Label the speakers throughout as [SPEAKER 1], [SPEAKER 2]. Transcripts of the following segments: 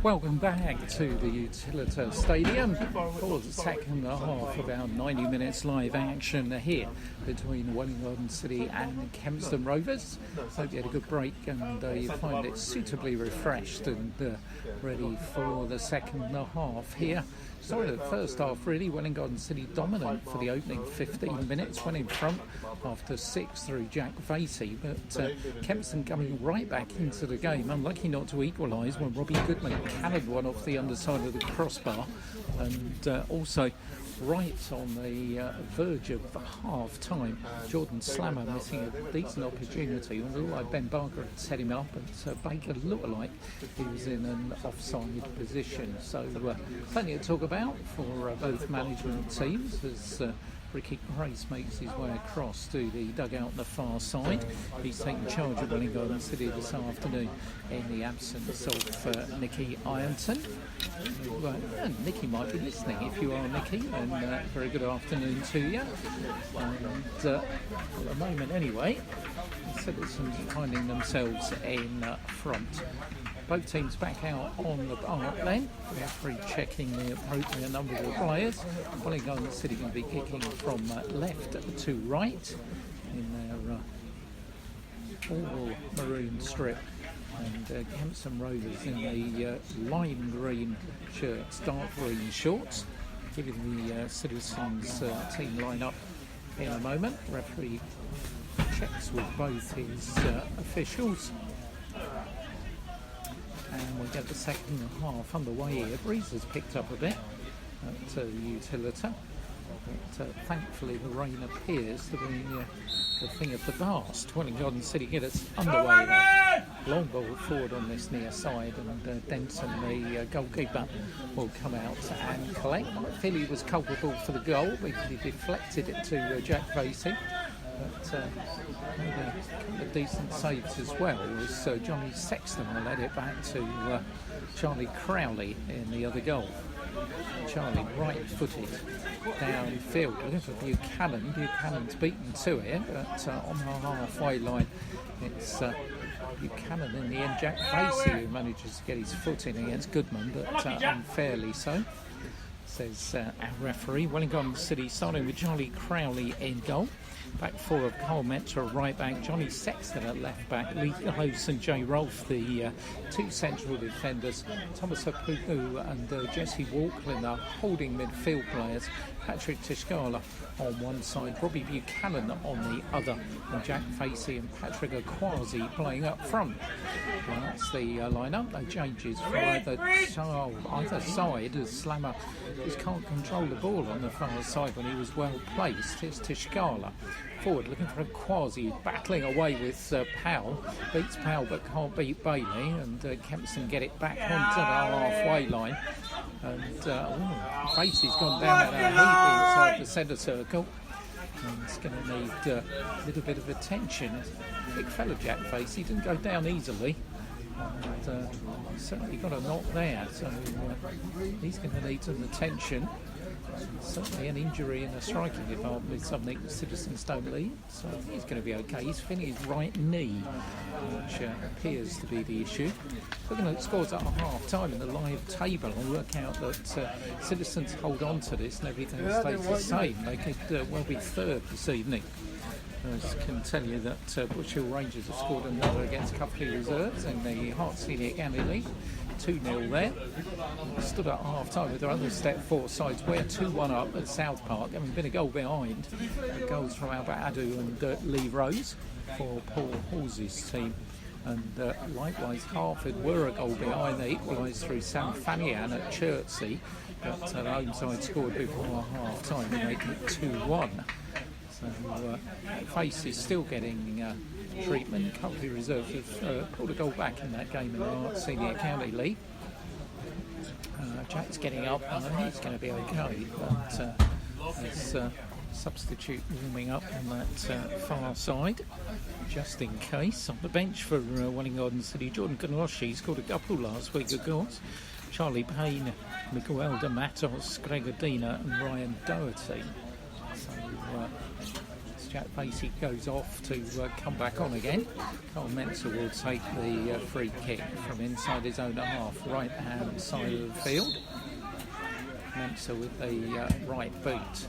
[SPEAKER 1] Welcome back to the Utilita Stadium for the second half, about 90 minutes live action here between Welwyn City and Kempston Rovers. Hope you had a good break and you find it suitably refreshed and ready for the second half here. Sorry, the first half really, Welwyn City dominant for the opening 15 minutes, went in front after 6 through Jack Vasey, but Kempston coming right back into the game, unlucky not to equalise when Robbie Goodman cannoned one off the underside of the crossbar, and also right on the verge of half time, Jordan Slammer missing a decent opportunity. It looked like Ben Barker had set him up, and Baker looked like he was in an offside position. So plenty to talk about for both management teams as Ricky Grace makes his way across to the dugout on the far side. He's taking charge of Welwyn City this afternoon in the absence of Nicky Ironton. And Nicky might be listening. If you are Nicky, then very good afternoon to you. And at the moment anyway, citizens finding themselves in front. Both teams back out on the park then. Referee checking the appropriate number of players. Welwyn City going to be kicking from left to right in their all maroon strip. And Kempston Rovers in the lime green shirts, dark green shorts. Giving the Citizens team line up in a moment. Referee checks with both his officials. And we get the second half underway here. Breeze has picked up a bit at Utilita, but thankfully the rain appears to be the thing of the past. Welwyn City get us underway there. Long ball forward on this near side, and Denton, the goalkeeper, will come out and collect. I feel he was culpable for the goal because he deflected it to Jack Vasey. But made a couple of decent saves as well as Johnny Sexton led it back to Charlie Crowley in the other goal. Charlie right-footed downfield looking for Buchanan. Buchanan's beaten to it, but on the halfway line it's Buchanan in the end. Jack Vasey who manages to get his foot in against Goodman, but unfairly so, says our referee. Welwyn City starting with Charlie Crowley in goal. Back four of Cole Metzer right back, Johnny Sexton at left back, Lee Close and Jay Rolfe, the two central defenders, Thomas Apuku and Jesse Walklin, the holding midfield players, Patrick Tishkala on one side, Robbie Buchanan on the other, and Jack Vasey and Patrick Akwasi playing up front. Well, that's the lineup. No changes for either side as Slammer just can't control the ball on the far side when he was well placed. Here's Tishkala forward looking for Akwasi, battling away with Powell, beats Powell but can't beat Bailey, and Kempston get it back onto the halfway line, and Vasey's gone down at a heap inside the centre circle, and it's going to need a little bit of attention. Big fella Jack Vasey, didn't go down easily, and certainly got a knock there, so he's going to need some attention. Certainly an injury in the striking department is something the Citizens don't leave, so I think he's going to be okay. He's feeling his right knee, which appears to be the issue. Looking at scores at half time in the live table, I work out that Citizens hold on to this and everything stays the same. They could well be third this evening. I can tell you that Bush Hill Rangers have scored another against Cuffley Reserves in the Hart Senior County League. 2-0 there. Stood at half time with their other step four sides. We're 2-1 up at South Park, having been a goal behind. Goals from Albert Adu and Lee Rose for Paul Hall's team. And likewise, Hartford were a goal behind. They equalised through Sam Fanian at Chertsey, but the home side scored before half time to make it 2-1. So Face is still getting treatment. Cuffley Reserve have pulled a goal back in that game in the Hart Senior County League. Jack's getting up, and he's going to be okay, but there's substitute warming up on that far side, just in case. On the bench for Welwyn City, Jordan Galoshi scored a couple last week, of course. Charlie Payne, Miguel de Matos, Gregor Dina and Ryan Doherty. So Jack Facey goes off to come back on again. Carl Menzer will take the free kick from inside his own half, right hand side of the field. Menzer with the right boot.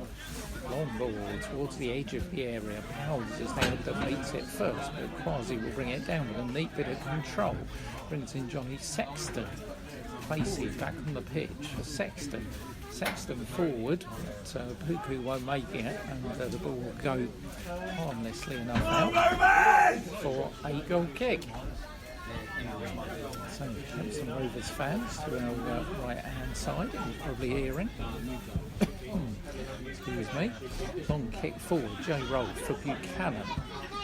[SPEAKER 1] Long ball towards the edge of the area. Powers is there that beats it first, but Quasi will bring it down with a neat bit of control. Brings in Johnny Sexton. Facey back on the pitch for Sexton. Sexton forward, but Puku won't make it, and the ball will go harmlessly enough out for a goal kick. So Kempston Rovers fans to our right hand side, you're probably hearing. Excuse me. Long kick forward, J Roll for Buchanan.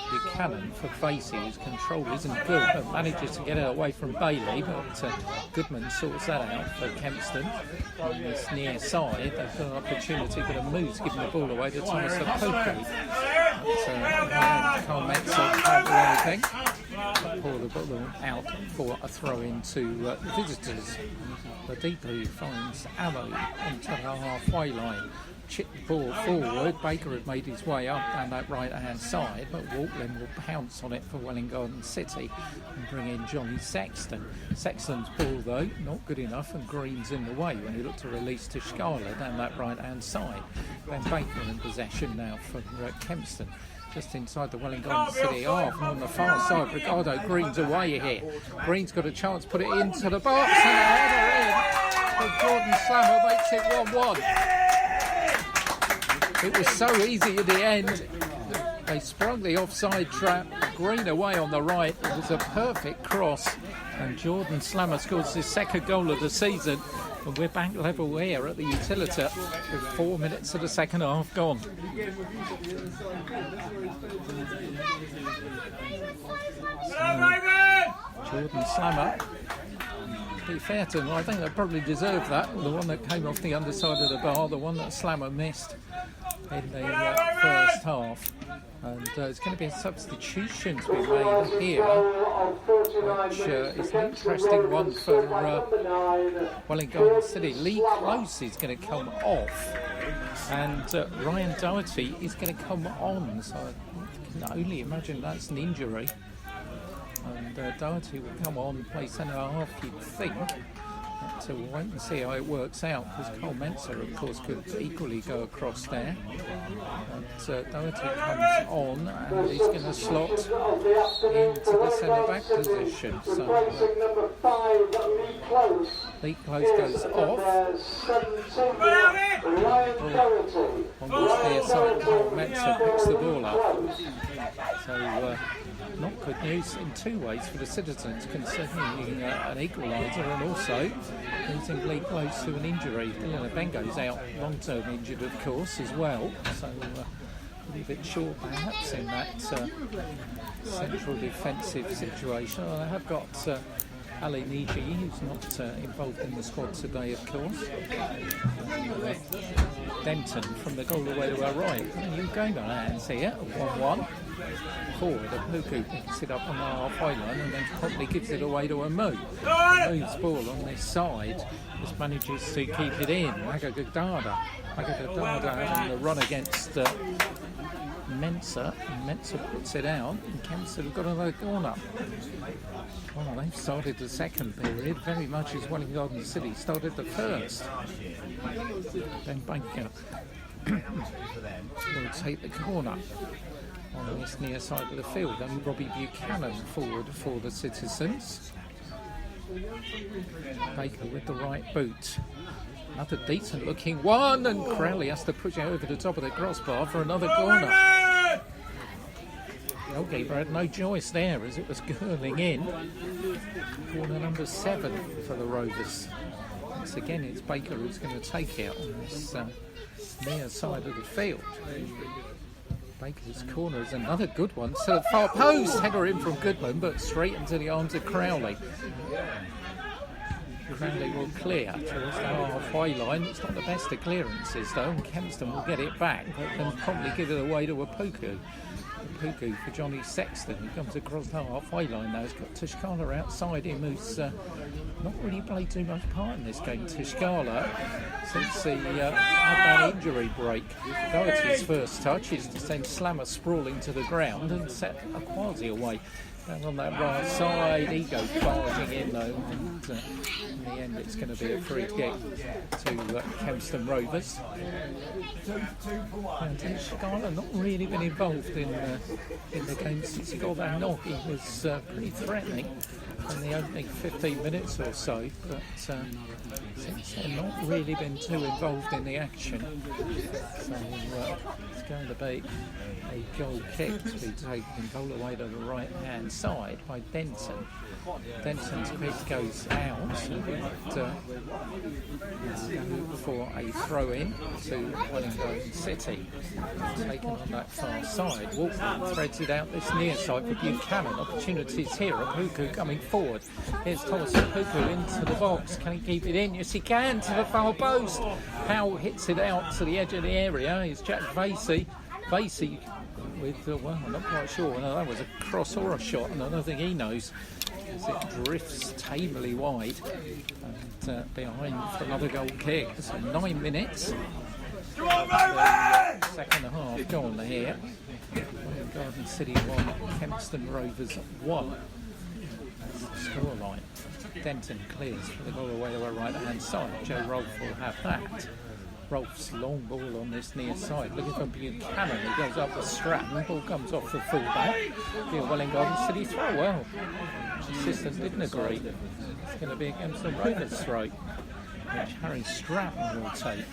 [SPEAKER 1] Buchanan for Facey, whose control isn't good, but manages to get it away from Bailey, but Goodman sorts that out for Kempston. On this near side, they've got an opportunity, but a move's giving the ball away to Thomas Apoku. Carl Menzer can't do anything. Pour the ball out for a throw into visitors. Ladipo finds Allo onto the halfway line. Chip the ball forward. Baker had made his way up down that right hand side, but Welwyn will pounce on it for Welwyn Garden City and bring in Johnny Sexton. Sexton's ball though not good enough, and Green's in the way when he looked to release to Schuyler down that right hand side. Then Baker in possession now for Kempston. Just inside the Welwyn Garden City half, and on the far side, Ricardo Green's away here. Green's got a chance to put it into the box, and a header in. But Jordan Slammer makes it 1-1. It was so easy at the end. They sprung the offside trap. Green away on the right. It was a perfect cross, and Jordan Slammer scores his second goal of the season. And we're back level here at the Utilita with 4 minutes of the second half gone. So, Jordan Slammer, to be fair to him, I think they probably deserved that. The one that came off the underside of the bar, the one that Slammer missed in the first half. And it's going to be a substitution to be made here, which is an interesting one for Welwyn Garden City. Lee Close is going to come off, and Ryan Doherty is going to come on. So I can only imagine that's an injury. And Doherty will come on, play centre half, you'd think. So we'll wait and see how it works out, because Carl Menzer, of course, could equally go across there. But Doherty comes on, and he's going to slot into the centre-back position. So Lee Close goes off. On this near side, Carl Menzer picks the ball up. So not good news in two ways for the citizens, concerning an equaliser, and also losing Lee Close to an injury. Dylan Bengo's out, long-term injured, of course, as well. So a little bit short, perhaps, in that central defensive situation. I have got Ali Niji, who's not involved in the squad today, of course. Denton from the goal away to our right. New game on our hands here, 1-1. Forward, Puku picks it up on the halfway line and then promptly gives it away to a Moves ball on this side, just manages to keep it in. Magagadada on the run against Menzer. Menzer puts it out, and Kempston have got another corner. Well, they've started the second period very much as Welwyn Garden City started the first. Then Baker will take the corner on this near side of the field, and Robbie Buchanan forward for the citizens. Baker with the right boot. Another decent looking one, and Crowley has to push it over the top of the crossbar for another corner. The goalkeeper had no choice there as it was curling in. Corner number 7 for the Rovers. Once again, it's Baker who's going to take it on this near side of the field. Baker's corner is another good one. So far post, header in from Goodman, but straight into the arms of Crowley. Crowley will clear towards the halfway line. It's not the best of clearances though, and Kempston will get it back, but then promptly give it away to Apoku. Puku for Johnny Sexton. He comes across the halfway line now. He's got Tishkala outside him, who's not really played too much part in this game. Tishkala, since he had that injury break. Doherty's first touch is to send Slammer sprawling to the ground and set a quasi away. And on that right side, he goes barging in though, and in the end it's going to be a free kick to Kempston Rovers. And Tishkala not really been involved in the game since he got that knock. He was pretty threatening in the opening 15 minutes or so, but since then not really been too involved in the action. So it's going to be a goal kick to be taken goal away to the right hand side by Denton. Denton's kick goes out for a throw in to Wellington City. Taken on that far side. Welwyn threads it out this near side for Buchanan. Opportunities here. Puku coming forward. Here's Thomas Puku into the box. Can he keep it in? Yes, he can, to the far post. Powell hits it out to the edge of the area. It's Jack Vasey. Vasey with, well, I'm not quite sure whether that was a cross or a shot, and I don't think he knows, as it drifts tamely wide and behind for another goal kick. So 9 minutes. Come on, Welwyn! Second half gone here. Garden City 1, Kempston Rovers 1. That's the scoreline. Denton clears for the goal away to the right hand side. Joe Rolfe will have that. Rolfe's long ball on this near side, looking for Buchanan. He goes up the Stratton, ball comes off the fullback. Be a Wellington City throw. Well, the assistant didn't agree. It's going to be against the Rovers throw, which Harry Stratton will take.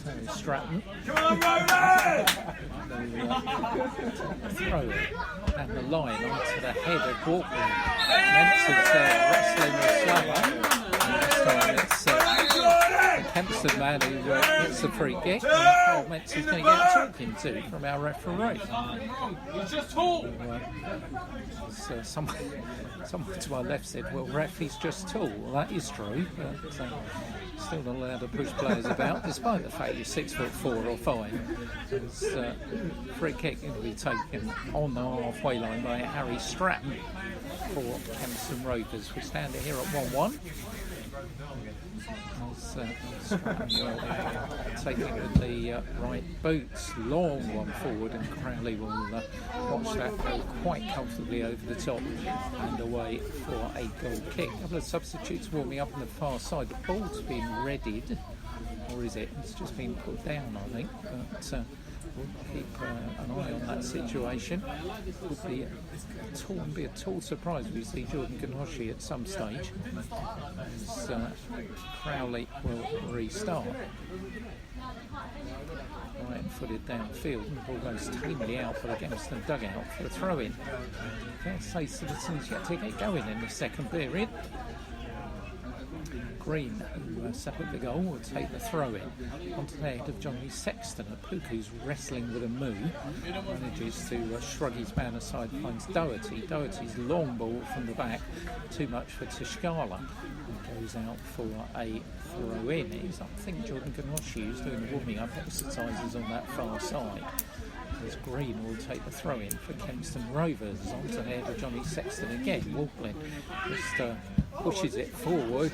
[SPEAKER 1] So Stratton. Come on, throw it and the line onto the head of Walkman. Mentz's wrestling with Slava. And this time it's Kempston man who gets the free kick, and Carl Mentz is going to get talking to from our referee.
[SPEAKER 2] He's just tall.
[SPEAKER 1] So someone to my left said, well, ref, he's just tall. Well, that is true, but still not allowed to push players about, despite the fact you're 6'4" or 5. It's free kick going to be taken on the halfway line by Harry Stratton for Kempston Rovers. We're standing here at 1-1. Stratton taking with the right boots, long one forward, and Crowley will watch that go quite comfortably over the top and away for a goal kick. A couple of substitutes warming up on the far side. The ball's been readied, or is it? It's just been put down, I think, but we'll keep an eye on that situation. Would be a tall surprise if we see Jordan Kanoshi at some stage, as Crowley will restart. Right-footed downfield, and the ball goes tamely out for the Kempston dugout for a throw-in. Can't say Citizens yet to get going in the second period. Green, who set up the goal, will take the throw-in onto the head of Johnny Sexton. Puku's wrestling with a moo, manages to shrug his man aside, finds Doherty. Doherty's long ball from the back, too much for Tishkala, and goes out for a throw-in. I think Jordan Kanoshi is doing warming up exercises on that far side. As Green will take the throw-in for Kempston Rovers onto the head of Johnny Sexton again. Walklin just pushes it forward,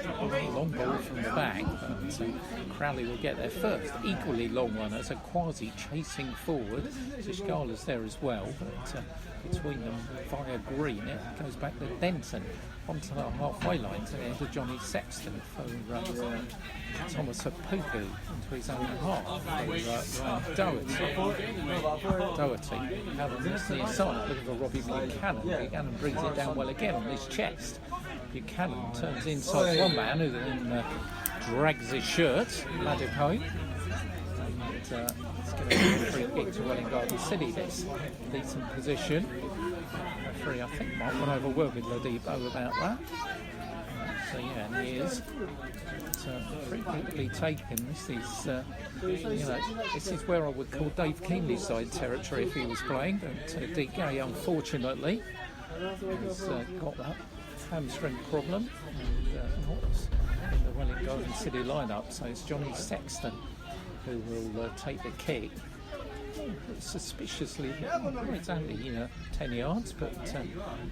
[SPEAKER 1] long ball from the back, but Crowley will get there first. Equally long one as a quasi chasing forward. Tishkala's there as well, but between them via Green, it goes back to Denton onto the halfway line to the end of Johnny Sexton for Thomas Puku into his own half for Doherty out on this near side, looking for Robbie Buchanan. Buchanan brings it down well again on his chest. Buchanan turns inside one man who then drags his shirt, Ladipo. And it's going to be a free kick to Wellington City. This decent position. Referee, I think, might want to have a word with Ladipo about that. So yeah, and he is. Frequently taken. This is, this is where I would call Dave Keenley's side territory if he was playing. But DK, unfortunately, has got that hamstring problem and not in the Wellington City lineup. So it's Johnny Sexton who will take the kick. suspiciously, it's only 10 yards, but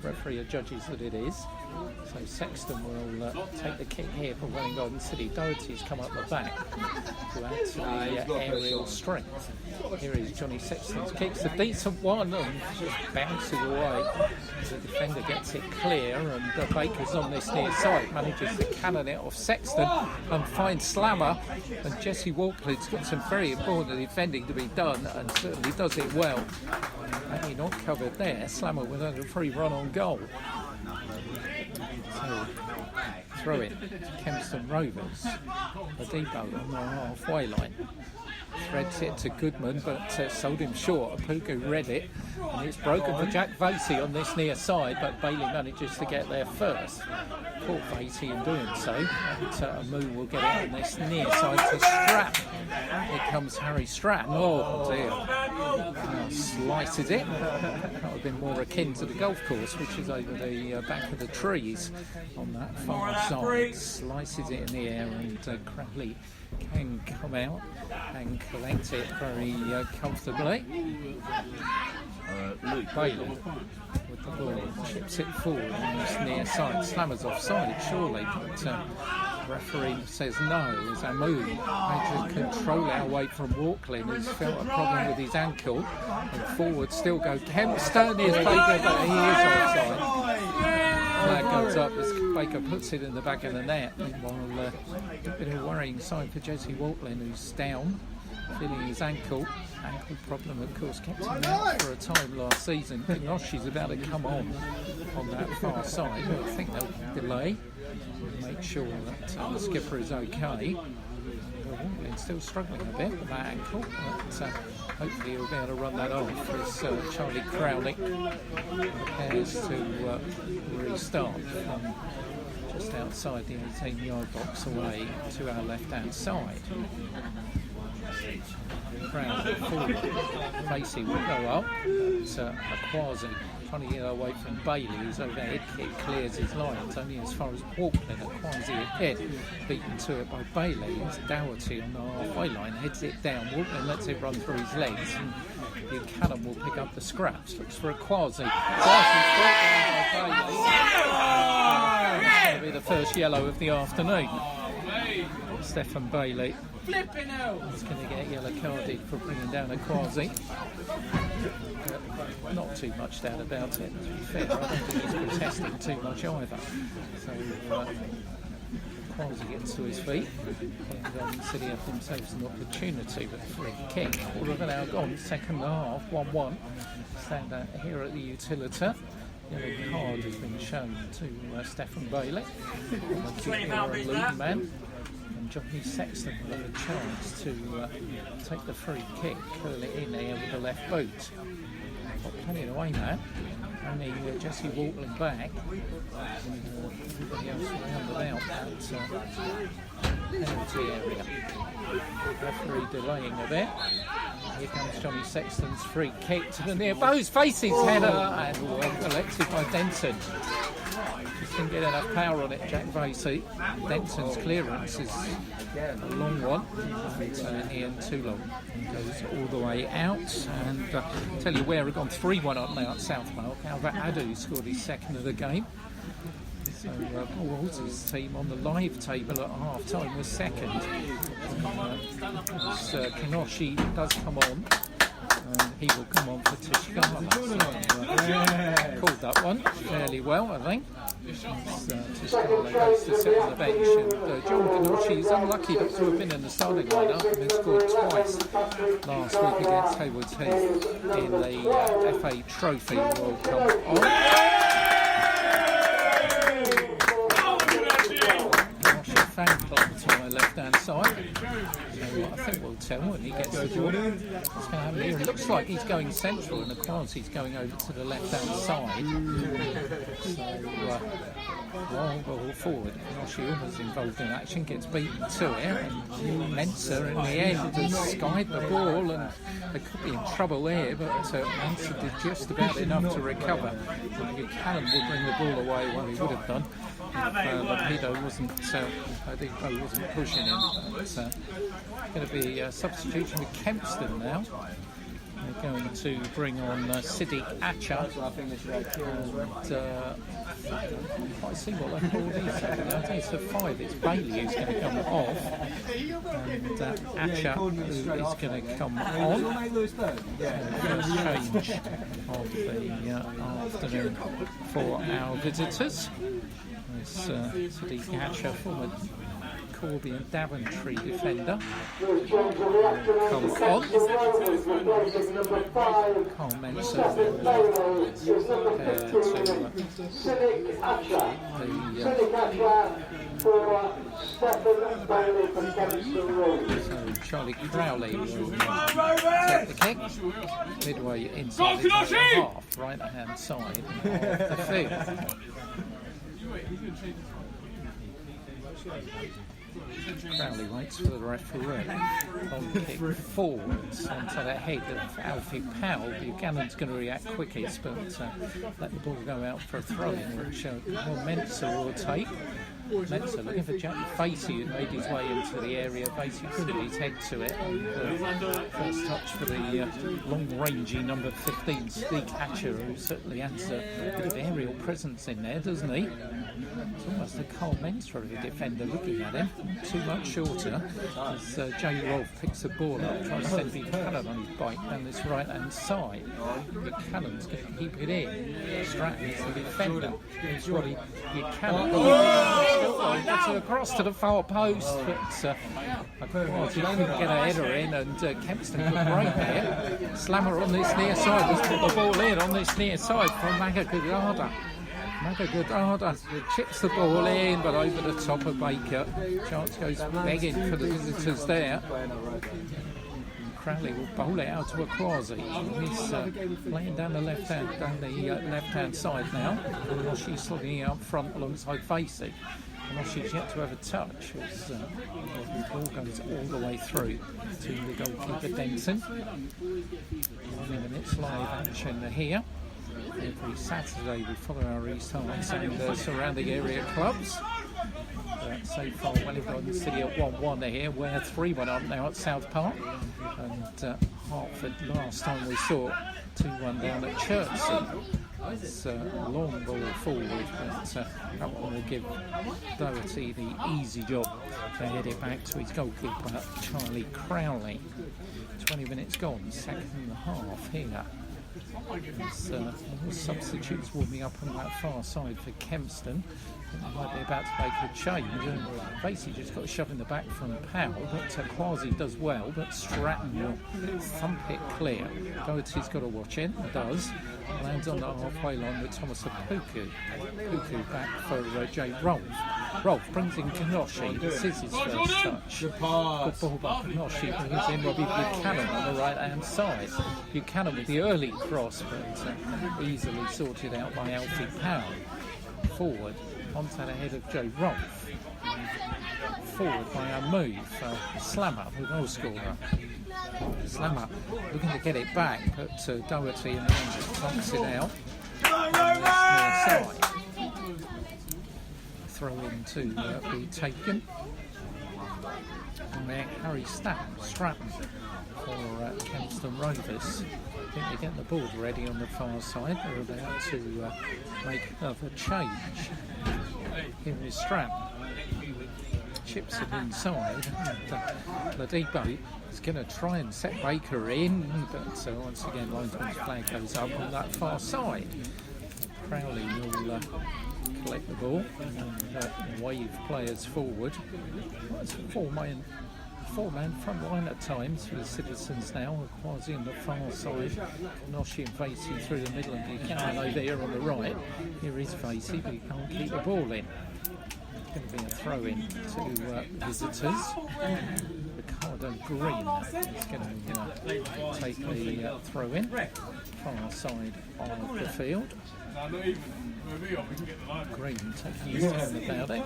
[SPEAKER 1] referee judges that it is. So Sexton will take the kick here for Welwyn Garden City. Doherty's come up the back to add to the aerial strength. Here is Johnny Sexton's kick. It's a decent one and just bounces away. The defender gets it clear, and Baker's on this near side, manages to cannon it off Sexton and finds Slammer. And Jesse Walkley's got some very important defending to be done, and certainly does it well. Only not covered there. Slammer with a free run on goal. So, throw it to Kempston Rovers. The depot on the halfway line. Threads it to Goodman, but sold him short. Apuku read it, and it's broken for Jack Vasey on this near side, but Bailey manages to get there first. Poor Vasey in doing so. And Amu will get it on this near side to Stratton. Here comes Harry Stratton. Oh dear. Slices it. That would have been more akin to the golf course, which is over the back of the trees on that far side. Slices it in the air, and Crowley can come out and collect it very comfortably. Bailey with the ball, chips it forward on this near side. Slammer's offside, surely, but referee says no, as Amu made to control our way from Walkley, who's felt a problem with his ankle. And forward still go Kempston. Here's Baker, but he is offside. Flag goes up as Baker puts it in the back of the net. Meanwhile, a bit of a worrying sign for Jesse Walkley, who's down, feeling his ankle problem, of course, kept him out for a time last season. Pinoshi's about to come on that far side. I think they'll delay, make sure that the skipper is okay. Walkley's still struggling a bit with that ankle, but hopefully he'll be able to run that off as Charlie Crowley prepares to restart from just outside the 18-yard box away to our left-hand side. Crowley forward. Facey will go up. It's a Quasi trying to get away from Bailey, whose overhead kick clears his lines only as far as Walkley. A Quasi ahead, beaten to it by Bailey. It's Doherty on the halfway line, heads it down. Walkley lets it run through his legs, and Buchanan will pick up the scraps. Looks for a Quasi. It's going to be the first yellow of the afternoon. Stephen Bailey is going to get yellow carded for bringing down a Quasi. Not too much doubt about it, to be fair. I don't think he's protesting too much either. So Quasi gets to his feet, and City have themselves an opportunity with a free kick. All of an hour gone, second half, 1-1. Stand out here at the Utilita. Yellow card has been shown to Stephen Bailey, a Luton man. And Johnny Sexton will have a chance to take the free kick, curl it in there with the left boot. Got plenty to aim at. Only Jesse Walkley back, and everybody else around about that penalty area. Referee delaying a bit. Here comes Johnny Sexton's free kick to the near post. Faces header, and well collected by Denton. Just didn't get enough power on it, Jack Vasey. Denton's clearance is a long one, but in the end too long. It goes all the way out, and tell you where, we've gone 3-1 up now at Southwell. Albert Adu scored his second of the game. So Paul Walters' team on the live table at half-time was second. Kenoshi does come on, and he will come on for Tishigala. So, called that one fairly well, I think. Tishigala goes to sit on the bench, and John Kenoshi is unlucky not to have been in the starting lineup, and has scored twice last week against Haywards Heath in the FA Trophy World Cup. Fan club to my left-hand side. So I think we'll tell when he gets the ball. What's going to happen here? It looks like he's going central, and Quasi's going over to the left-hand side. So long ball forward. Kenoshi was involved in action, gets beaten to it, and Mensah in the end has skied the ball, and they could be in trouble there, but Mensah did just about enough to recover. Buchanan will bring the ball away, what he would have done if Lapido wasn't pushing him. But going to be a substitution with Kempston now. They're going to bring on Siddiq Acha. And I see what they're called. I think it's the 5. It's Bailey who's going to come off. And Acha who is going to come on. First change of the afternoon for our visitors. There's Siddiq Acha, former Corby and Daventry defender. Come on. Carl Mensa so Charlie Crowley will take the kick midway inside the half, right hand side of the field. Crowley waits for the referee. On kick forwards onto the head of Alfie Powell. Buchanan's going to react quickest, but let the ball go out for a throw-in, which Mensa will take. Mensa looking for Jack Facey, who made his way into the area. Facey couldn't get his head to it. And, first touch for the long-rangey number 15, Siddiq Acha, who certainly has a bit of aerial presence in there, doesn't he? It's almost a Carl Mensa of a defender looking at him. Too much shorter as Jay Rolfe picks the ball up, tries to send Buchanan on his bike down this right-hand side. Buchanan's going to keep it in. Stratton is the defender. It's Roddy Buchanan. Gets it across to the far post, but he couldn't get a header in, and Kempston could break there. Slammer on this near side. Let's put the ball in on this near side from Magagadada. Magagadada chips the ball in, but over the top of Baker. Chance goes begging for the visitors there. Crowley will bowl it out to a Quasi. He's laying down the left-hand side now. She's slugging out front alongside Facey. She's yet to have a touch. The ball goes all the way through to the goalkeeper Denson. 1 minute live action here. Every Saturday we follow our restarts and surrounding area clubs. So far, Wellington City at 1-1 here. We're 3-1 up now at South Park. And Hertford, last time we saw 2-1 down at Chertsey. It's a long ball forward, but that one will give Doherty the easy job to head it back to his goalkeeper, Charlie Crowley. 20 minutes gone, second half here. There's substitutes warming up on that far side for Kempston. They might be about to make a change. Basically just got a shove in the back from Powell, but Quasi does well, but Stratton will thump it clear. Doherty's got to watch it, does. Lands on the halfway line with Thomas Puku. Puku back for Jay Rolfe. Rolfe brings in Kanoshi. This is his first touch. Good ball by Kanoshi. Brings in Robbie Buchanan on the right-hand side. Buchanan with the early cross, but easily sorted out by Alfie Powell. Forward onto the head of Joe Rolfe. Forward by a move. Slammer, the goal scorer. Slammer looking to get it back, but Doherty and Andrews knocks it out. Side. Throw in to be taken. And Harry Stratton for Kempston Rovers. I think they're getting the board ready on the far side. They're about to make another change. Here is Stratton. Chips it inside. And Ladipo is going to try and set Baker in, but once again, linesman's flag goes up on that far side. Crowley will collect the ball and wave players forward. Well, it's four-man front line at times for the Citizens now. Quasi on the far side. Noshi and Facey through the middle, and Buchanan over here on the right. Here is Facey, but he can't keep the ball in. It's going to be a throw-in to visitors. Ricardo Green is going to take the throw-in. Far side of the field. Green taking his time about it.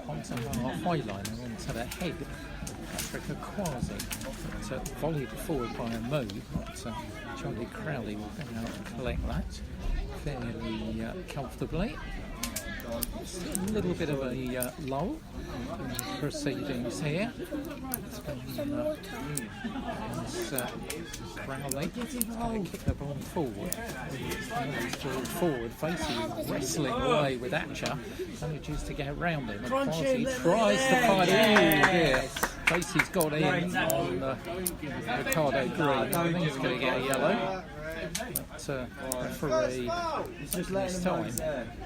[SPEAKER 1] Onto the halfway line and onto the head of Patrick Quasi. But volleyed forward by a move. But Charlie Crowley will go out and collect that fairly comfortably. a little bit of a lull in proceedings here. Crowley going to kick the ball forward. Forward, Facey wrestling away with Atcher, manages to get around him. And Quasi tries to fight in. Facey's got in on Ricardo Green. I think he's going to get a yellow. But referee this time,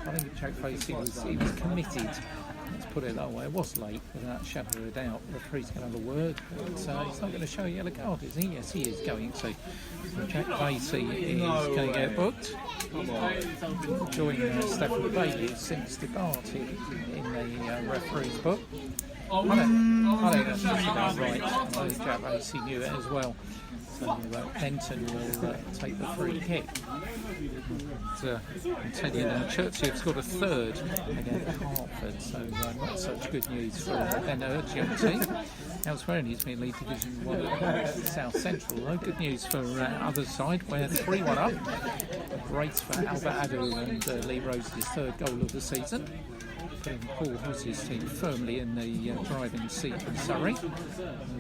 [SPEAKER 1] I think Jack Facey was committed. Let's put it that way. It was late, without a shadow of a doubt. The referee's going to have a word, but he's not going to show a yellow card, is he? Yes, he is going to. So Jack Facey is going to get booked. Joining Stephen Bailey since departed in the referee's book. I think that's just about right. I think Jack Facey knew it as well. So Benton will take the free kick. But, I'm telling you now, Chertsey have scored a third against Hartford, so not such good news for Ben Urgenti. Elsewhere in his League Division 1 South Central, though. Good news for other side, where 3-1 up. Great for Albert Adu and Lee Rose's third goal of the season. Putting Paul Huss's team firmly in the driving seat in Surrey.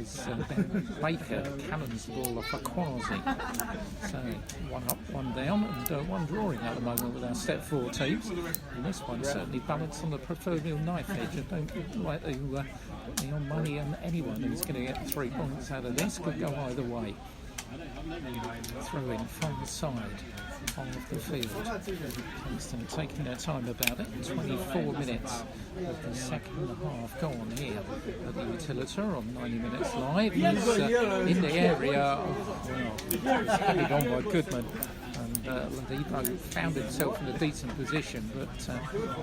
[SPEAKER 1] As Ben Baker cannons the ball off a Quasi. So 1 up, 1 down, and 1 drawing at the moment with our step 4 teams. And this one certainly balanced on the proverbial knife edge. I don't like to put me on money, and anyone who's going to get 3 points out of this could go either way. Throw in from the side of the field. Kempston taking their time about it. 24 minutes of the second half gone here at the Utilita on 90 Minutes Live. He's in the area. He's carried on by Goodman. And Ladipo found himself in a decent position, but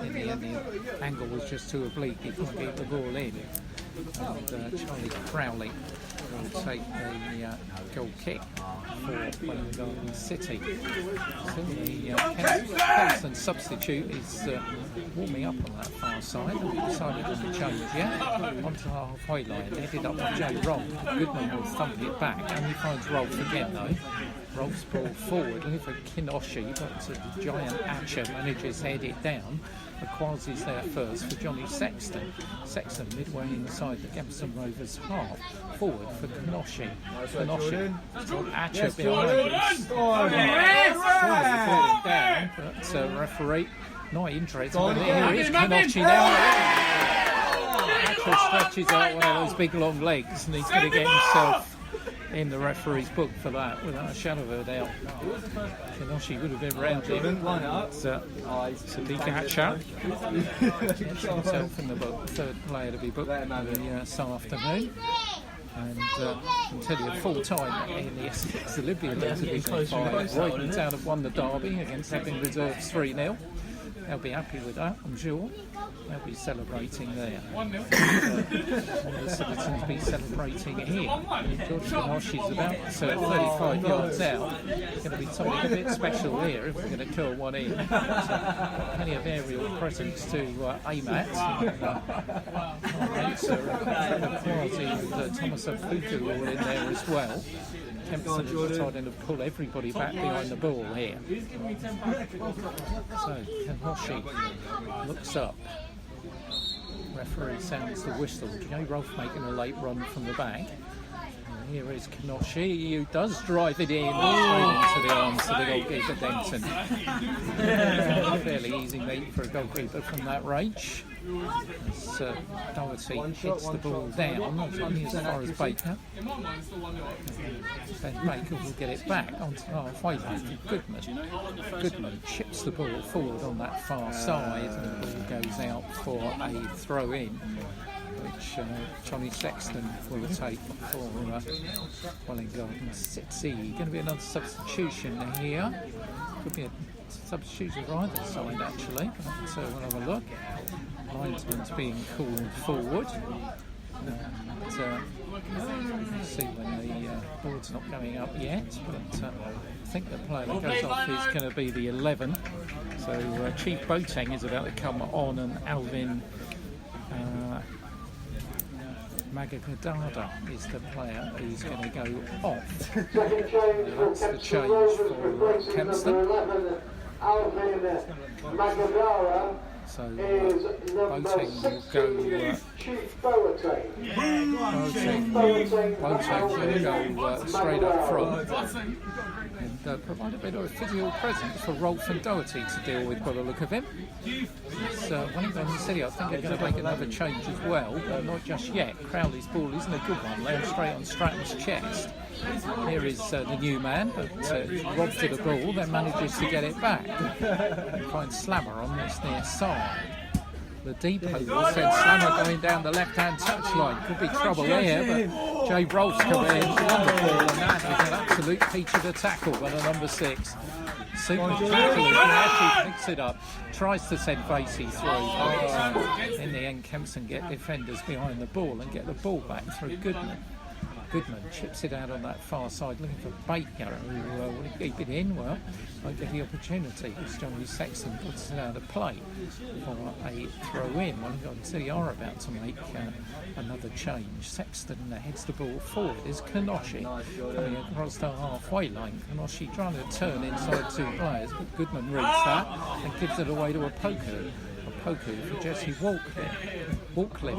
[SPEAKER 1] in the end the angle was just too oblique. He couldn't get the ball in. And Charlie Crowley will take the goal kick for Welwyn City. So the Kempston substitute is warming up on that far side. Haven't decided on the change yet. Onto the halfway line, headed up by Joe Rolfe. Goodman will thump it back, and he finds Rolfe again though. Rolfe's ball forward, looking for Kinoshi, but the giant Atcher manages to head it down. The Quasi's there first for Johnny Sexton. Sexton midway inside the Kempston Rovers half. Forward for Kinoshi. Kinoshi Atcher behind him. Down, but referee not interested. Here is Kinoshi now. Atcher stretches out one of those big long legs, and he's going to get himself in the referee's book for that, without a shadow of a doubt. Kinoshi would have been round him. Sadiq Atcher gets himself in the book, third player to be booked this afternoon. And I can tell you, full time in the Essex Olympian League Division 5. Royden Town have won the derby against Epping Reserves 3-0. They'll be happy with that, I'm sure. They'll be celebrating there. The citizens be celebrating here. George Kinoshi's about 35 yards out. It's going to be something a bit special here if we're going to curl one in. So, plenty of aerial presence to aim at. Quasi and Thomas Apuku all in there as well. Kempston is deciding to pull everybody back behind the ball here. So Kenoshi looks up. Referee sounds the whistle. Joe Rolfe making a late run from the back. And here is Kenoshi, who does drive it in straight into the arms of the goalkeeper Denton. Fairly easy meet for a goalkeeper from that range. As Doherty hits the ball down, only as far as Baker. Then Baker will get it back onto the halfway line for Goodman. Goodman chips the ball forward on that far side, and the ball goes out for a throw in, which Johnny Sexton will take for Welwyn City. Going to be another substitution here. Could be a substitution for either side actually, but we'll have a look. Linesman's being called forward. And, let's see when the board's not going up yet, but I think the player that goes off is going to be the 11. So Chief Boateng is about to come on, and Alvin Magagadada is the player who's going to go off. That's the change for Kempston.
[SPEAKER 3] Alvin Magagadada
[SPEAKER 1] So Boateng will go. Boateng will go straight up front and provide a bit of a physical presence for Rolfe and Doherty to deal with by the look of him. Wellington City, I think, are going to make another change as well, but not just yet. Crowley's ball isn't a good one, laying straight on Stratton's chest. Here is the new man, but robbed to the ball, then manages to get it back. And finds Slammer on this near side. The depot will send Slammer going down the left-hand touchline. Could be trouble here, but Jay Rolfe's come in, won the ball, and that is an absolute peach of a tackle by the number 6. Super tackle, he actually picks it up, tries to send Vasey through, but in the end Kempston get defenders behind the ball and get the ball back through Goodman. Goodman chips it out on that far side, looking for Baker, who will keep it in. Well, won't get the opportunity because Johnny Sexton puts it out of play for a throw-in. Wellington City are about to make another change. Sexton heads the ball forward. Is Kanoshi coming across the halfway line. Kanoshi trying to turn inside 2 players, but Goodman reads that and gives it away to Opoku. Opoku for Jesse Walkley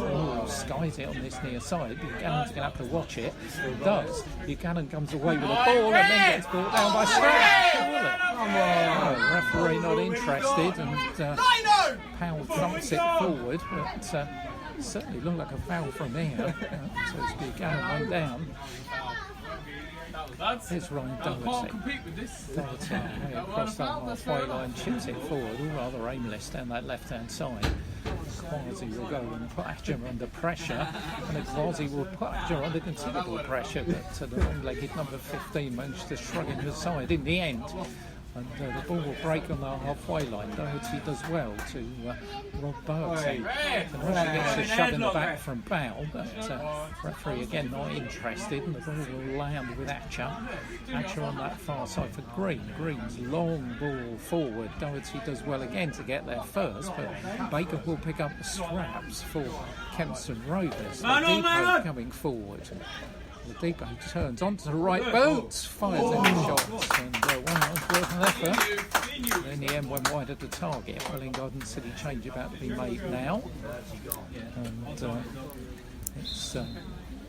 [SPEAKER 1] skies it on this near side. Buchanan's going to have to watch it. He does. Buchanan comes away with the ball and then gets brought down by Stratton. Referee not interested, and Powell dumps it forward, but certainly looked like a foul from here. So it's Buchanan went down. Here's Ryan Doherty. Doherty across that halfway line, chips it forward, all rather aimless down that left-hand side. Quasi will go and put Adger under pressure, and Quasi will put Adger under considerable pressure, but the long-legged number 15 managed to shrug him aside in the end. And the ball will break on the halfway line. Doherty does well to Rob Boateng. And Russia gets a shove in the back from Bow, but referee again not interested, and the ball will land with Atcher. Atcher on that far side for Green. Green's long ball forward. Doherty does well again to get there first, but Baker will pick up the straps for Kempston Rovers. The depot coming forward. The depot turns onto the right boot, fires any shots, and it's worth an effort. In the end, went wide at the target. Welwyn City change about to be made now, and it's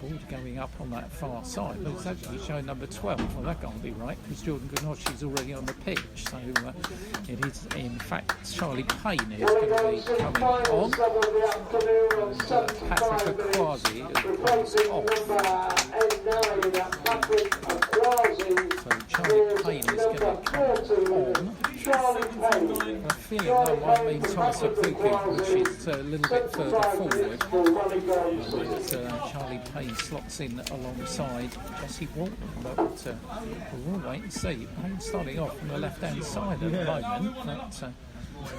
[SPEAKER 1] ball going up on that far side. But it's actually showing number 12. Well, that can't be right because Jordan Ganoshi's already on the pitch. So it is, in fact, Charlie Payne is going to be coming on. Patrick Quasi is off. So Charlie Payne is going to come on. I feel that might mean Thomas Apuku, which is a little bit further forward. Charlie Payne slots in alongside Jesse Walton, but we'll wait and see. Payne starting off on the left-hand side at the moment, but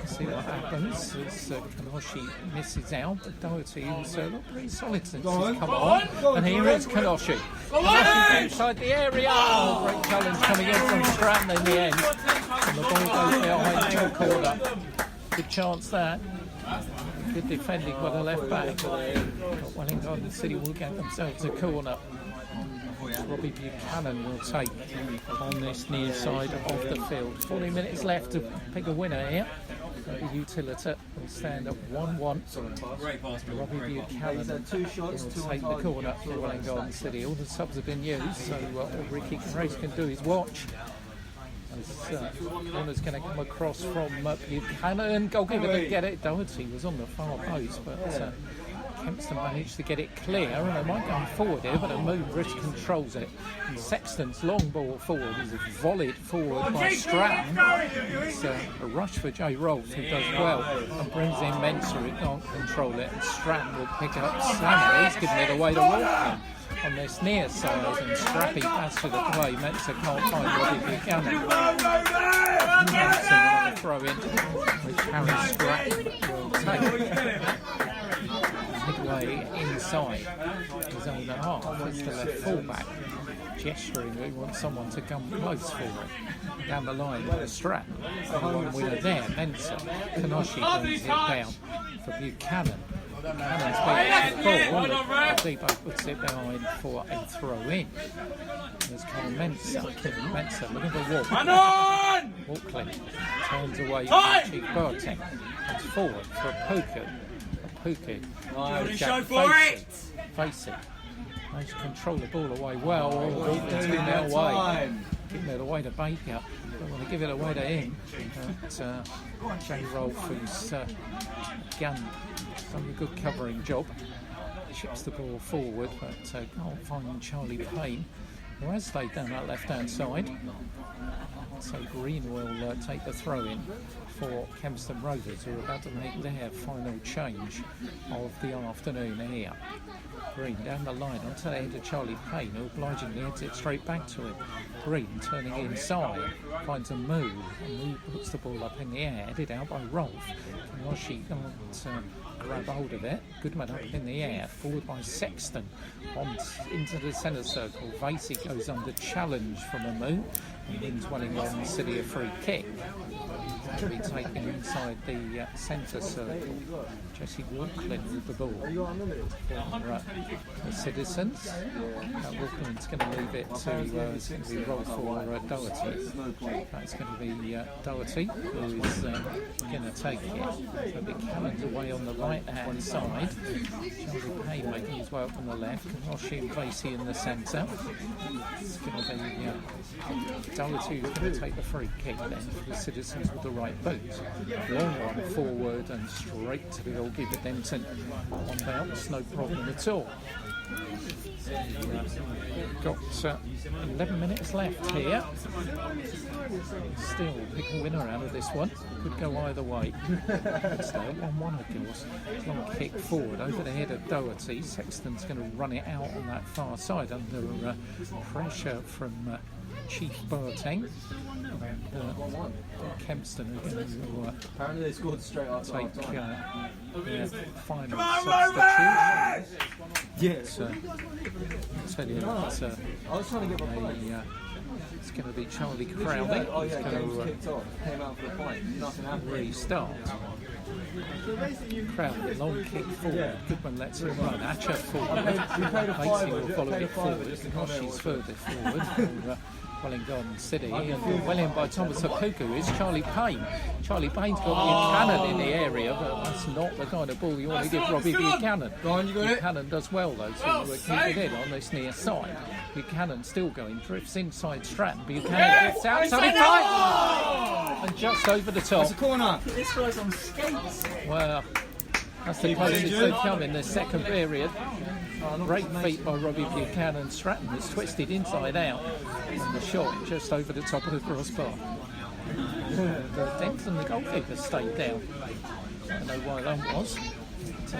[SPEAKER 1] see what happens as Kanoshi misses out, but Doherty who's looked pretty solid since he's come on, and here is Kanoshi. Kanoshi inside the area. Oh, great challenge coming in from Stratton in the end, and the ball goes behind your corner. Good chance that. Good defending by the left back, but Wellington City will get themselves a corner. Robbie Buchanan will take on this near side of the field. 40 minutes left to pick a winner here. The Utilita will stand at 1-1. Robbie Buchanan will take the corner for Wellington City. All the subs have been used, so all Ricky Grace can do is watch. Corner's going to come across from Buchanan. Goalkeeper didn't get it. Doherty was on the far post, but Kempston managed to get it clear, and they might go forward here, but a move Rich controls it. And Sexton's long ball forward is volleyed forward by Stratton. It's a rush for Jay Rolfe, who does well and brings in Mensah, who can't control it, and Stratton will pick up Slammer. He's giving it away to Walton on this near side, and Strappy pass to the play. Mensah can't find Robbie Buchanan. Mensah on the throw in, which Harry Stratton will take. Midway inside his own half as the left fullback, gesturing that he wants someone to come close for him. Down the line with a Stratton. One winner there, Mensah. Kanoshi brings it down for Buchanan. Cannon's beat the ball. Depot puts it behind for a throw-in. There's Carl Mensa looking for Walk. Walkley turns away from Chief Bartek. Comes forward for a Pookie. Jack Facey. Managed to control the ball away well. Walkley's giving it away. Giving it away to Baker. Don't want to give it away to him. But Jay Rolfe, who's again done a good covering job, chips the ball forward, but can't find Charlie Payne, who has stayed down that left-hand side. So Green will take the throw-in for Kempston Rovers, who are about to make their final change of the afternoon here. Green down the line onto the head of Charlie Payne, who obligingly heads it straight back to him. Green turning inside, finds a move, and Moo puts the ball up in the air, headed out by Rolfe. Kanoshi can't grab hold of it. Goodman up in the air, forward by Sexton, into the centre circle. Vasey goes under challenge from a Moo and wins Welwyn City a free kick. To be taken inside the centre circle. Jesse Walklin with the ball for the Citizens. Walklin's going to leave it to it's going to be roll for Doherty. That's going to be Doherty who is going to take it. So Buchanan's away on the right hand side. Charlie Payne making his way up on the left. Kanoshi and Vasey in the centre. It's going to be Doherty who's going to take the free kick then for the Citizens with the right boot. Long one forward and straight to the goalkeeper Denton. On bounce, no problem at all. Got 11 minutes left here. Still pick a winner out of this one. Could go either way. It's there 1-1 of course. Long kick forward over the head of Doherty. Sexton's going to run it out on that far side under pressure from Chief Bartek. Kempston are going to
[SPEAKER 3] apparently they scored straight after
[SPEAKER 1] take their final substitution.
[SPEAKER 3] Yes.
[SPEAKER 1] I'll tell you that
[SPEAKER 3] I was trying to get my point.
[SPEAKER 1] It's going to be Charlie Crowley.
[SPEAKER 3] Oh yeah,
[SPEAKER 1] He's
[SPEAKER 3] game's
[SPEAKER 1] going
[SPEAKER 3] kicked off. Came out for the point. Nothing
[SPEAKER 1] to
[SPEAKER 3] happened.
[SPEAKER 1] restart. Crowley, long kick forward. Goodman lets it run. Atcher forward. Vasey will follow it forward. Kanoshi's further forward. Welwyn City and Welwyn by Thomas Apuku is Charlie Payne. Charlie Payne's got Buchanan in the area, but that's not the kind of ball you want to give Robbie Buchanan. Buchanan does well though to keep it in on this near side. Buchanan still going, drifts inside Stratton. Buchanan gets out, Charlie Payne! And just over the top.
[SPEAKER 3] It's a corner.
[SPEAKER 4] This guy's on skates.
[SPEAKER 1] Well, that's the closest they've come in the second period. Great feat by Robbie Buchanan. Stratton was twisted inside out and the shot just over the top of the crossbar. Denton, the goalkeeper, stayed down. I don't know why that was.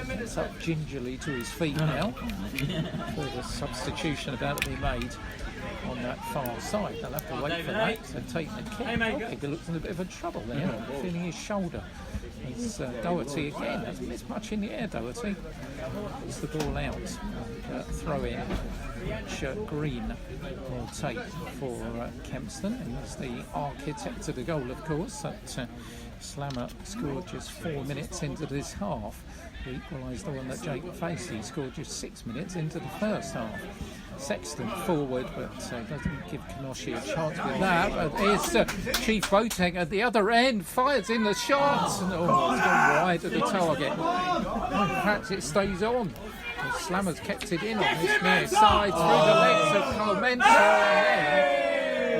[SPEAKER 1] Gets up gingerly to his feet now. Further substitution about to be made on that far side. They'll have to wait for that. So taking the kick. Goalkeeper looks in a bit of a trouble there, feeling his shoulder. It's Doherty again, hasn't missed much in the air, Doherty. Puts the ball out, throw in, which Green will take for Kempston. And that's the architect of the goal, of course. That Slammer scored just 4 minutes into this half. He equalised the one that Jake Facey scored just 6 minutes into the first half. Sexton forward, but doesn't give Kanoshi a chance with that. But here's Chief Boateng at the other end, fires in the shot. And, it's gone wide of the target. Perhaps it stays on. The Slammer's kept it in on this near side through the legs of Carl Mensa.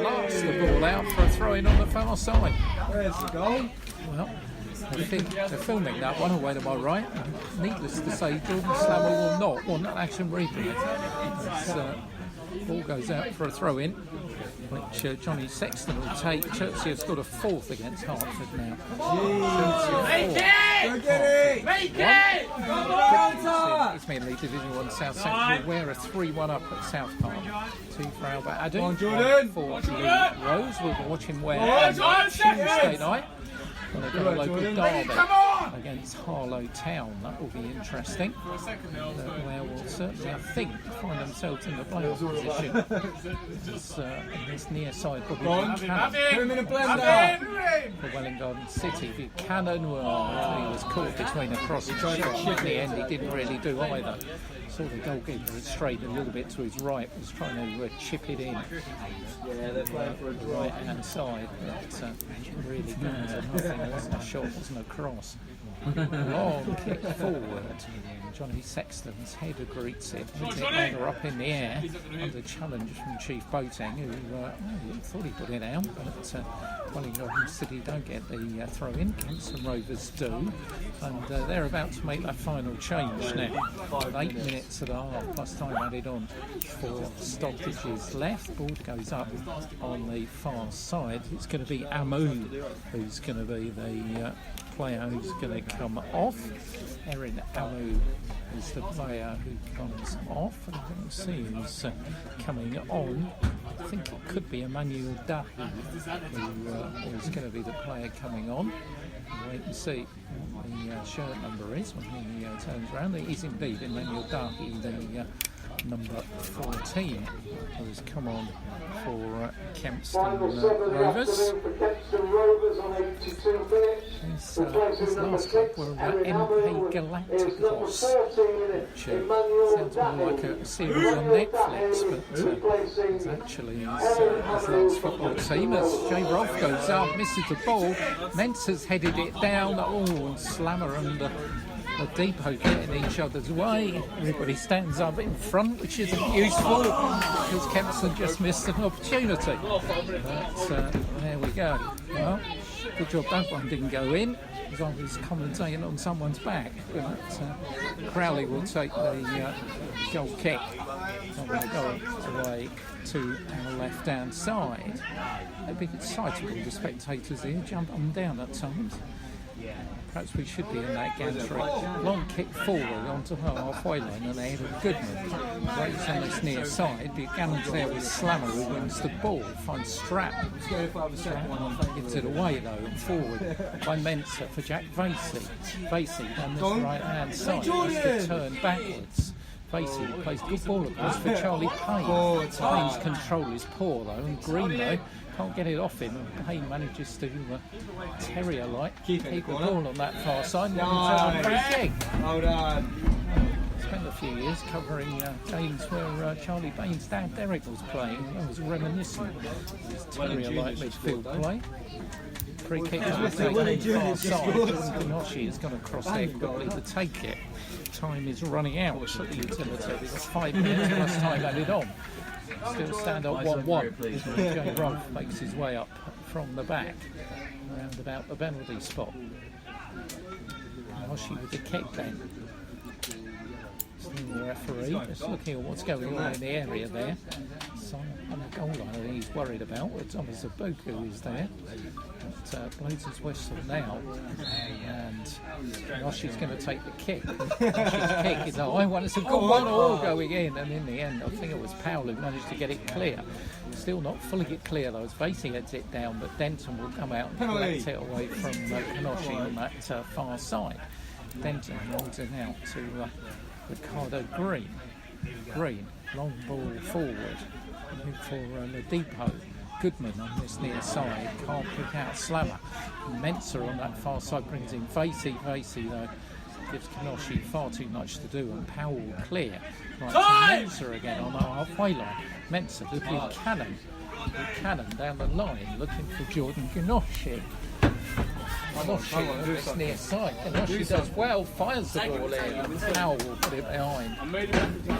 [SPEAKER 1] Blasts the ball out for a throw in on the far side.
[SPEAKER 3] Where's the goal?
[SPEAKER 1] Well, I think they're filming that one away to my right. Needless to say, Jordan Slammer will not want an action replay. Ball goes out for a throw in, which Johnny Sexton will take. Chelsea have scored a fourth against Hartford now.
[SPEAKER 3] Go get it!
[SPEAKER 2] Make it!
[SPEAKER 1] It's me in League Division 1 South Central. We're a 3-1 up at South Park. 2 for Albert Adam.
[SPEAKER 3] Come on, Jordan!
[SPEAKER 1] 4 for Lee Rose. We'll be watching where on Tuesday night. On a local derby against Harlow Town. That will be interesting. Where will certainly, I think, find themselves in the playoff position. This near side will be Buchanan for Welwyn Garden City. Buchanan, he was caught between a cross and shot. In the end, he didn't really do either. Saw the goalkeeper had strayed a little bit to his right, was trying to chip it in.
[SPEAKER 3] Yeah, they're playing for a draw.
[SPEAKER 1] Right hand side, but really gone to nothing. It wasn't a shot, it wasn't a cross. Long kick forward. Johnny Sexton's header greets it. Puts it either up in the air under challenge from Chief Boateng, who thought he put it out, but Welwyn Garden City don't get the throw in. Kempston Rovers do, and they're about to make that final change now. 8 minutes of the half plus time added on for stoppages left. Ball goes up on the far side. It's going to be Amu who's going to be the player who's going to come off. Erin Amu is the player who comes off. And I don't see who's coming on. I think it could be Emmanuel Dahi who is going to be the player coming on. Wait and see what the shirt number is when he turns around. It is indeed Emmanuel Dahi, the number 14, who has come on for Kempston Rovers. His last club were MP Galacticos, which sounds more like a series on Netflix, but it's actually his last football team. As Jay Rolfe goes up, misses the ball, Mensah's headed it down, Slammer and the depot getting each other's way. Everybody stands up in front, which isn't useful because Kempston just missed an opportunity. But there we go. Well, good job that one didn't go in, as I was commentating on someone's back. But Crowley will take the goal kick. I'm going to go away to our left-hand side. It'd be excitable, the spectators here jump up and down at times. Perhaps we should be in that gantry. Long kick forward onto her halfway line and ahead of Goodman. Breaks on this near side. Buchanan's there with Slammer who wins the ball. Finds Strap. Gives it away though and forward by Mensah for Jack Vasey. Vasey down this right hand side. Has to turn backwards. Vasey plays good ball across for Charlie Payne. Payne's control is poor though, and Green though can't get it off him, and Payne manages to terrier-like keep the ball on that far side.
[SPEAKER 3] Hold on.
[SPEAKER 1] Spent a few years covering games where Charlie Payne's dad Derek was playing. That was reminiscent of his terrier-like midfield play. Free kick on the far side. Kenoshi is going to cross there quickly to take it. Time is running out at the utility. There's 5 minutes plus time added on. Still stand up 1-1. Jay Rolfe makes his way up from the back, around about the penalty spot. Kenoshi with the kick then. The referee just looking at what's going on in the area there. On the goal line, I think he's worried about where Thomas Abuku is there. But blows his whistle now, and Kenoshi's going to take the kick. Kenoshi's kick is a high one. It's a good one, all going in, and in the end, I think it was Powell who managed to get it clear. Still not fully get clear though, as Vasey heads it down, but Denton will come out and collect it away from Kenoshi on that far side. Denton holds it out to Ricardo Green. Green, long ball forward for the depot. Goodman on this near side, can't pick out Slammer. Mensah on that far side brings in Vasey. Vasey though gives Kenoshi far too much to do, and Powell clear. Right to Mensah again on the halfway line. Mensah to Buchanan. Buchanan down the line looking for Jordan Kenoshi. Kenoshi on this near side. Kenoshi does well, fires the ball in. Powell will put it behind.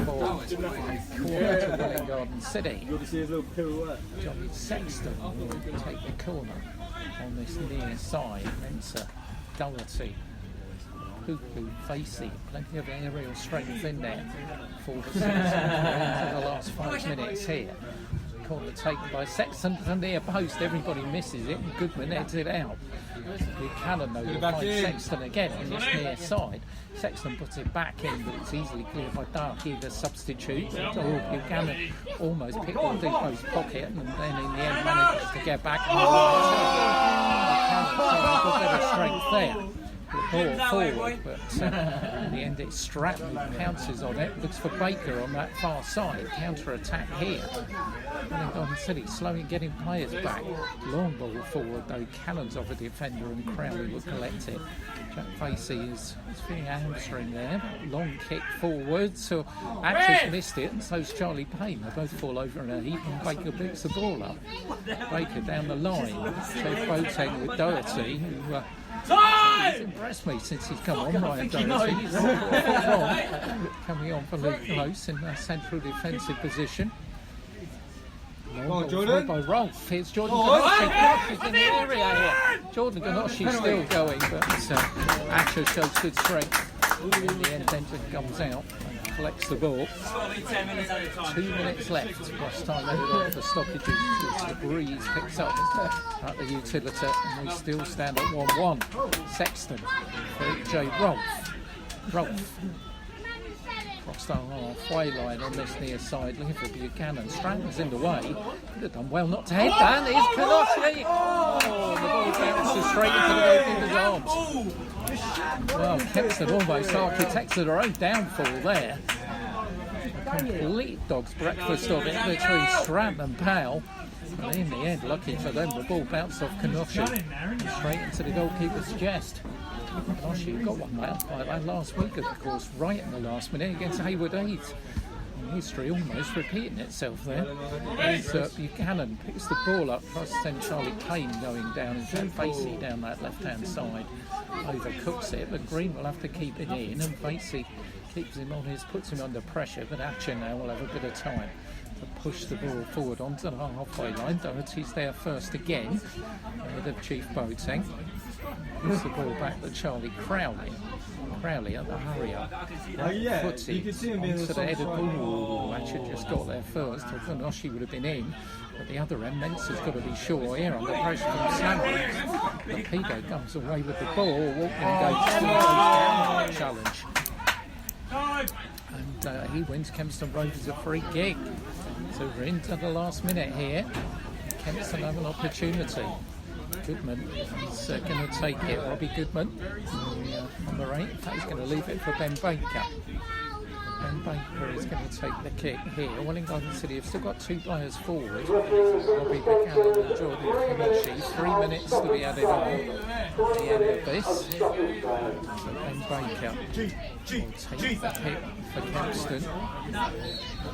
[SPEAKER 1] Corner to Welwyn Garden City. Johnny Sexton will take the corner on this near side. Mensah, Doherty, Huku, Vasey, plenty of aerial strength in there for the last 5 minutes here. Corner taken by Sexton from near post. Everybody misses it, and Goodman heads it out. Buchanan though will find Sexton again on this near side. Sexton puts it back in, but it's easily cleared by Darky, the substitute. Buchanan almost picked the depot's pocket, and then in the end manages to get back. Buchanan showing good bit of strength there. forward, but in the end it's Stratton who pounces on it, looks for Baker on that far side, counter-attack here. Wellington City slowly getting players back. Long ball forward though, cannons off a defender and Crowley will collect it. Jack Facey is feeling a hamstring there. Long kick forward, so Atcher's missed it and so's Charlie Payne. They both fall over in a heap and Baker picks the ball up. Baker down the line, so Boateng with Doherty, who he's impressed me since he's come on, Ryan Doherty. He's coming on for Luke Close in a central defensive position.
[SPEAKER 3] Jordan.
[SPEAKER 1] By Rolf. Here's Jordan Ganoshi. He's in the area here. Jordan Ganoshi's still going, but Atcher shows good strength. In the end, Denton comes out and collects the ball. 2 minutes left. Last time ended up the stoppages as the breeze picks up at the Utilita, and we still stand at 1-1. Sexton for J. Rolf. Across the halfway line on this near side, looking for Buchanan. Stratton's in the way. Could have done well not to head that. Here's Kanoshi. Oh, the ball bounces straight into the goalkeeper's arms. Well, Kempston almost architected her own downfall there. A complete dog's breakfast of it between Stratton and Powell. And in the end, lucky for them, the ball bounced off Kanoshi straight into the goalkeeper's chest. Kanoshi got one like that last week, of course, right in the last minute against Hayward Heath. History almost repeating itself there. As Buchanan picks the ball up, tries to send Charlie Payne going down and Joe Facey down that left-hand side. Overcooks it, but Green will have to keep it in, and Facey keeps him on puts him under pressure, but Atcher now will have a bit of time to push the ball forward onto the halfway line. Doherty's there first again, ahead of Chief Boateng. Gives the ball back to Charlie Crowley. Crowley at the hurry up. Puts it onto the head of ball. Atcher just got there first. Kanoshi would have been in. At the other end, Mensa's got to be sure here under pressure from Sanders. Lapido comes away with the ball. Walkman goes down the challenge. And he wins. Kempston Rovers a free kick. So we're into the last minute here. Kempston have an opportunity. Goodman is going to take it. Robbie Goodman, number 8. In fact, he's going to leave it for Ben Baker. Ben Baker is going to take the kick here. Wellington City have still got 2 players forward. Robbie Buchanan and Jordan Kanoshi. 3 minutes to be added on at the end of this. So Ben Baker will take the kick for Kempston.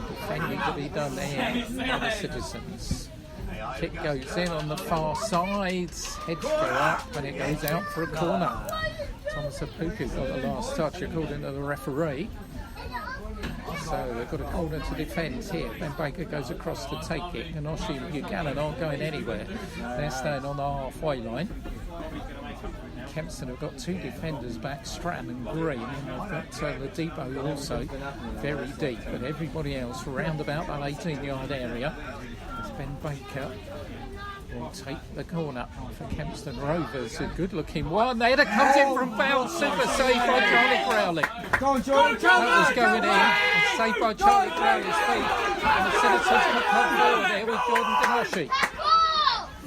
[SPEAKER 1] Defending to be done here by the Citizens. Kick goes in on the far side, heads go up and it goes out for a corner. Thomas Apuku got the last touch according to the referee. So they've got a corner to defend here. Ben Baker goes across to take it. Kanoshi and Buchanan aren't going anywhere. They're staying on the halfway line. Kempston have got 2 defenders back, Stratton and Green, and they've got the depot also very deep, but everybody else round about that 18-yard area. Ben Baker will take the corner for Kempston Rovers. A good-looking one. The header comes in from Bell. Super save by Charlie Crowley.
[SPEAKER 3] Go on, Jordan.
[SPEAKER 1] That was going in. Saved by Charlie Crowley's feet. And the Citizens can come forward here with Jordan Kanoshi.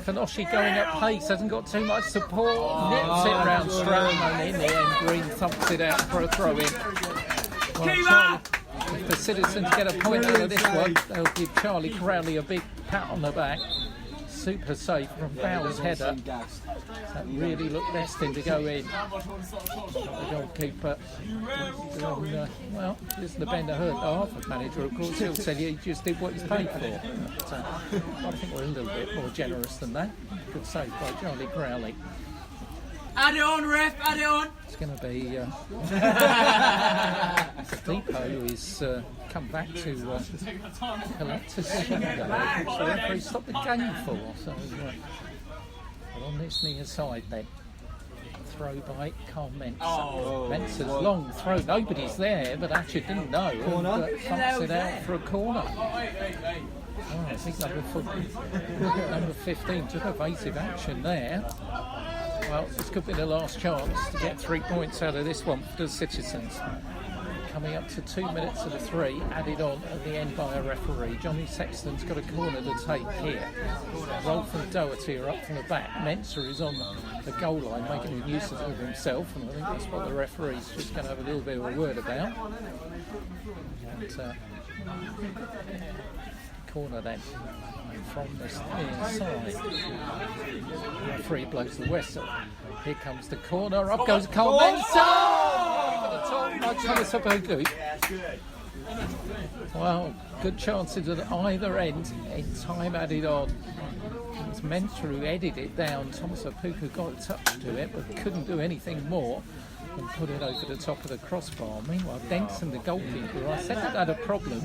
[SPEAKER 1] Kanoshi going at pace, hasn't got too much support. Nips it round Stratton, and in the end, Green thumps it out for a throw-in. Well, if the Citizens get a point out of this one, they'll give Charlie Crowley a big pat on the back. Super save from Bowles' header. That really looked destined to go in. The goalkeeper, well, isn't the bender hurt the Hartford manager, of course. He'll tell you he just did what he's paid for. But, I think we're a little bit more generous than that. Good save by Charlie Crowley.
[SPEAKER 2] Add it on, ref, add it on.
[SPEAKER 1] It's going to be the depot is come back to collect a single, which the referee stopped the game for. So, but on this near side then, throw by Carl Mensah. Mensah's long throw, nobody's there, but Atcher didn't know. But thumps it out for a corner. Oh, I think number 15 took evasive action there. Well, this could be the last chance to get 3 points out of this one for the Citizens. coming up to 2 minutes of the 3, added on at the end by a referee. Johnny Sexton's got a corner to take here. Rolf and Doherty are up from the back. Mensah is on the goal line, making a nuisance of himself, and I think that's what the referee's just going to have a little bit of a word about. And, corner then from the near side. The referee blows the whistle. Here comes the corner. Up goes Cole Mensah! Over the top by Thomas Apoku. Well, good chances at either end. In time added on. It was Mensah who headed it down. Thomas Apoku got a touch to it, but couldn't do anything more than put it over the top of the crossbar. Meanwhile, Denson, the goalkeeper, I said that had a problem.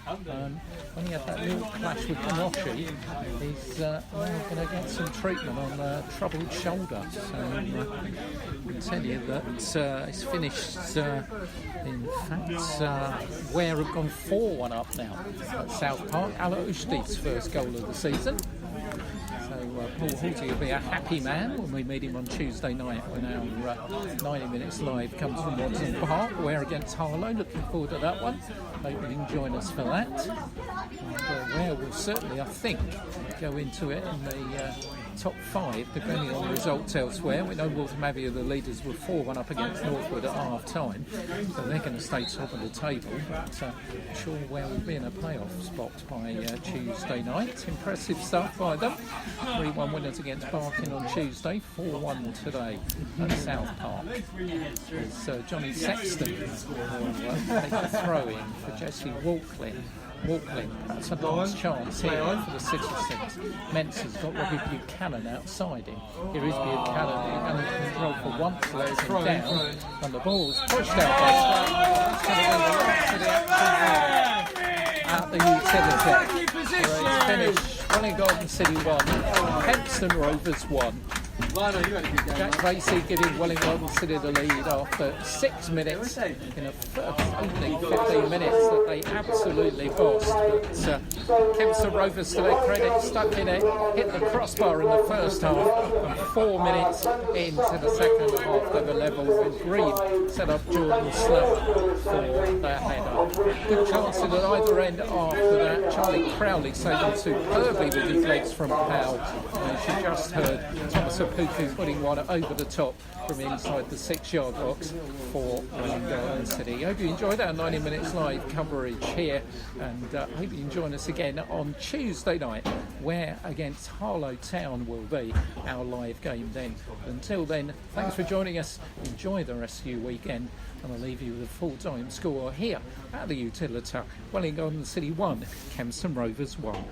[SPEAKER 1] When he had that little clash with Kanoshi, he's going to get some treatment on a troubled shoulder. So I can tell you that it's finished, in fact, Ware have gone 4-1 up now at South Park. Ala Ushti's first goal of the season. So Paul Halty will be a happy man when we meet him on Tuesday night when our 90 Minutes Live comes from Watson Park. Ware against Harlow. Looking forward to that one. Hope you can join us for that. And Ware will certainly, I think, go into it in the top 5, depending on the results elsewhere. We know Waltham Abbey are the leaders with 4-1 up against Northwood at half-time, so they're going to stay top of the table. But I'm sure Ware will be in a playoff spot by Tuesday night. Impressive stuff by them. 3-1 winners against Barking on Tuesday, 4-1 today at South Park. It's Johnny Sexton will take a throw-in for Jesse Walklin. That's a last chance here for the City Six. Mensah's got Robbie Buchanan outside him. Here is Buchanan under control for once, lets him down, and the ball's pushed out by It's going to be the last of the at the utility. It's finished. Welwyn Garden City 1, Kempston Rovers 1. Jack Vasey giving Welwyn Garden City the lead after 6 minutes in a first opening 15 minutes that they absolutely bossed. But Kempston Rovers, to their credit, stuck in it, hit the crossbar in the first half, and 4 minutes into the second half they were level with Green set up Jordan Slower for their header. Good chances at either end after that. Charlie Crowley saved them superbly with his legs from Powell. And she just heard Thomas Apoku putting one over the top from inside the 6-yard box for Welwyn Garden City. Hope you enjoyed our 90 Minutes Live coverage here, and hope you can join us again on Tuesday night, where against Harlow Town will be our live game then. Until then, thanks for joining us. Enjoy the rest of your weekend, and I'll leave you with a full-time score here at the Utilita. Welwyn Garden City 1, Kempston Rovers 1.